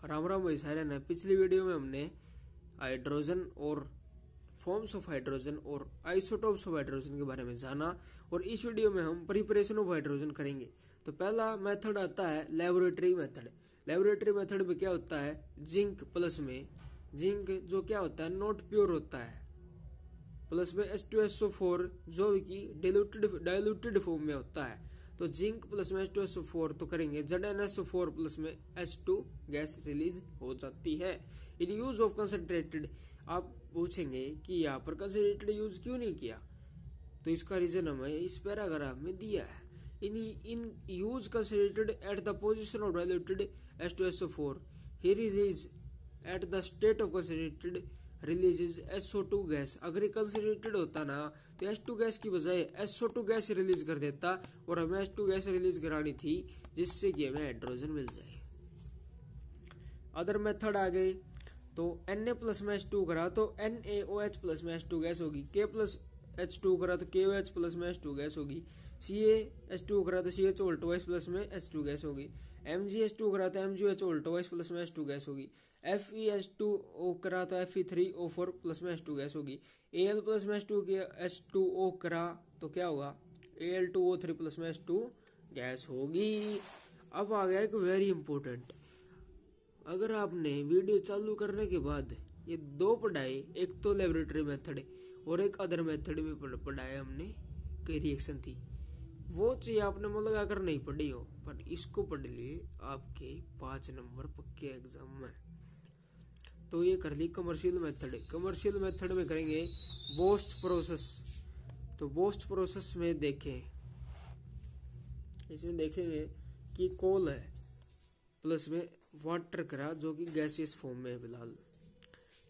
राम राम भाई सारे ने। पिछली वीडियो में हमने हाइड्रोजन और फॉर्म्स ऑफ हाइड्रोजन और आइसोटोप्स ऑफ हाइड्रोजन के बारे में जाना, और इस वीडियो में हम प्रिपरेशन ऑफ हाइड्रोजन करेंगे। तो पहला मेथड आता है लेबोरेटरी मेथड। लेबोरेटरी मेथड में क्या होता है, जिंक प्लस में जिंक जो क्या होता है नॉट प्योर होता है, प्लस में H2SO4 जो कि डाइल्यूटेड फॉर्म में होता है। तो जिंक प्लस में H2SO4 तो करेंगे ZnSO4 प्लस में H2 गैस रिलीज हो जाती है। इन यूज ऑफ कंसंट्रेटेड, आप पूछेंगे कि यहाँ पर कंसंट्रेटेड यूज क्यों नहीं किया, तो इसका रीजन हमें इस पैराग्राफ में दिया है। In use concentrated at the position of diluted H2SO4 he release at the state of concentrated releases SO2 gas. अगर ये कंसंट्रेटेड होता ना तो H2 गैस की बजाय SO2 गैस रिलीज कर देता, और हमें H2 गैस रिलीज करानी थी जिससे कि हमें हाइड्रोजन मिल जाए। अदर मेथड आ गए, तो Na प्लस में H2 करा तो NaOH प्लस में H2 गैस होगी, K प्लस H2 करा तो KOH प्लस में H2 गैस होगी, CaH2 करा तो CHO प्लस में H2 गैस होगी, MgH2 करा तो MgOH प्लस में H2 गैस होगी, FeH2O करा तो Fe3O4 प्लस में H2 गैस होगी, Al प्लस में H2O करा तो क्या होगा, Al2O3 प्लस में H2 गैस होगी। अब आ गया एक वेरी इंपॉर्टेंट, अगर आपने वीडियो चालू करने के बाद ये दो पढ़ाए, एक तो लेबोरेटरी मेथड और एक अदर मेथड में पढ़ाया हमने, कई रिएक्शन थी, वो चीज आपने मन लगा कर नहीं पढ़ी हो, पर इसको पढ़ लिए आपके 5 नंबर पक्के एग्जाम में। तो ये कर ली कमर्शियल मेथड। कमर्शियल मेथड में करेंगे बोस्ट प्रोसेस। तो बोस्ट प्रोसेस में देखें, इसमें देखेंगे कि कोल है प्लस में वाटर करा जो कि गैसियस फॉर्म में है फिलहाल।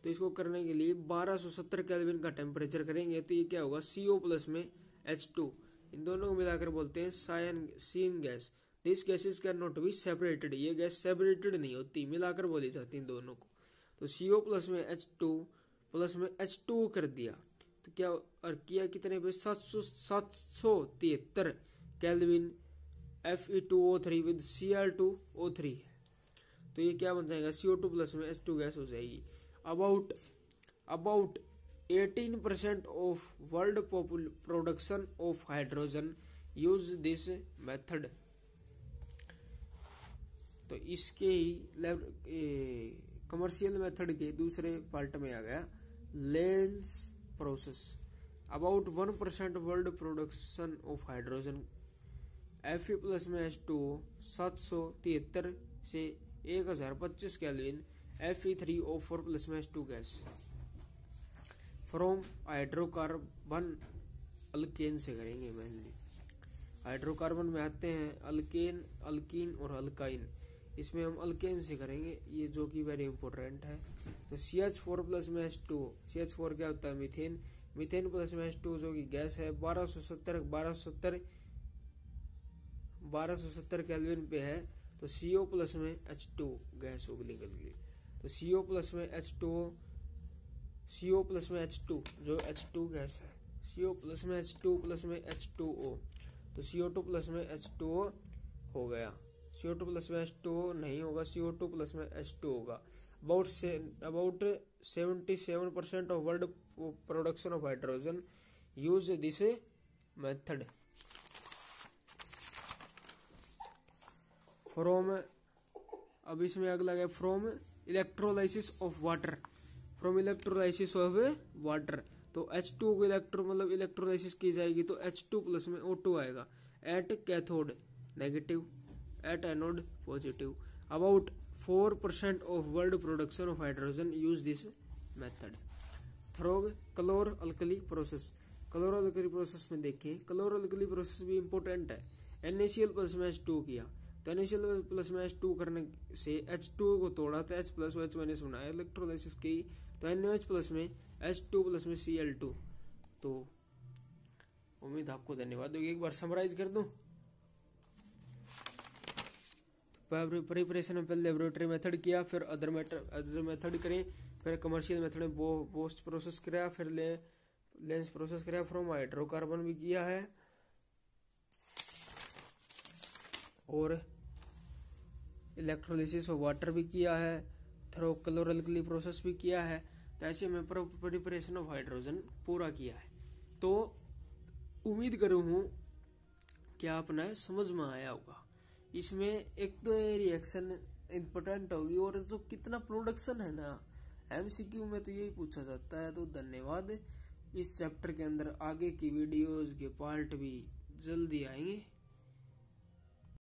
तो इसको करने के लिए 1270 केल्विन का टेम्परेचर करेंगे, तो ये क्या होगा, CO प्लस में H2, इन दोनों को मिलाकर बोलते हैं syngas. This gases can not be separated, ये गैस सेपरेटेड नहीं होती, मिलाकर बोली जाती इन दोनों को। तो CO प्लस में H2 प्लस में H2 कर दिया, तो क्या और किया कितने पे 773 केल्विन Fe2O3 विद Cl2O3 है। तो ये क्या बन जाएगा, CO2 प्लस में H2 गैस हो जाएगी। About 18% of world production of hydrogen use this method. तो इसके ही कमर्शियल मेथड के दूसरे पार्ट में आ गया lens process. About 1% world production of hydrogen Fe plus में H2 773 से 1025 केल्विन Fe3O4 प्लस में H2 gas from hydrocarbon alkane से करेंगे। मेनली हाइड्रोकार्बन में आते हैं अल्केन, अल्कीन और अल्काइन, इसमें हम अल्केन से करेंगे, ये जो कि वेरी इंपॉर्टेंट है। तो CH4 प्लस में H2, CH4 क्या होता है, मीथेन, मीथेन प्लस में H2 जो कि गैस है 1270 केल्विन पे है, तो CO प्लस में H2 गैस होगी निकल गई। तो CO प्लस में H2 जो H2 गैस है, CO प्लस में H2 प्लस में H2O, तो CO2 प्लस में H2O हो गया। CO2 प्लस में H2O नहीं होगा, CO2 प्लस में H2 होगा। About 77% of world production of hydrogen use this method. From, अब इसमें अगला है from electrolysis of water, from electrolysis of water. तो H2 को इलेक्ट्रोलाइसिस की जाएगी तो H2 प्लस में O2 आएगा। At cathode negative, at anode positive. About 4% of world production of hydrogen use this method. Through chlor alkali process. Chlor alkali process में देखें, chlor alkali process भी इंपॉर्टेंट है। NaCl प्लस में H2 किया, तो NaCl plus में H2 करने से H2 को तोड़ा तो H प्लस OH माइनस बनाया, इलेक्ट्रोलाइसिस की तो NaOH प्लस में H2 प्लस में Cl2। तो उम्मीद आपको धन्यवाद होगी। एक बार समराइज कर दूं, प्रिपरेशन में पहले लेबोरेटरी मेथड किया, फिर अदर मेथड करें, फिर कमर्शियल मेथड में पोस्ट प्रोसेस किया, फिर लेंस प्रोसेस किया, फ्रॉम हाइड्रोकार्बन भी किया है, और इलेक्ट्रोलिसिस ऑफ वाटर भी किया है, थ्रो कैलोरीकली प्रोसेस भी किया है। तो ऐसे में प्रिपरेशन ऑफ हाइड्रोजन पूरा किया है। तो उम्मीद करूँ हूँ कि आपने समझ में आया होगा। इसमें एक तो रिएक्शन इम्पोर्टेंट होगी, और जो कितना प्रोडक्शन है ना एमसीक्यू में तो यही पूछा जाता है। तो धन्यवाद। इस चैप्टर के अंदर आगे की वीडियोस के पार्ट भी जल्दी आएंगे।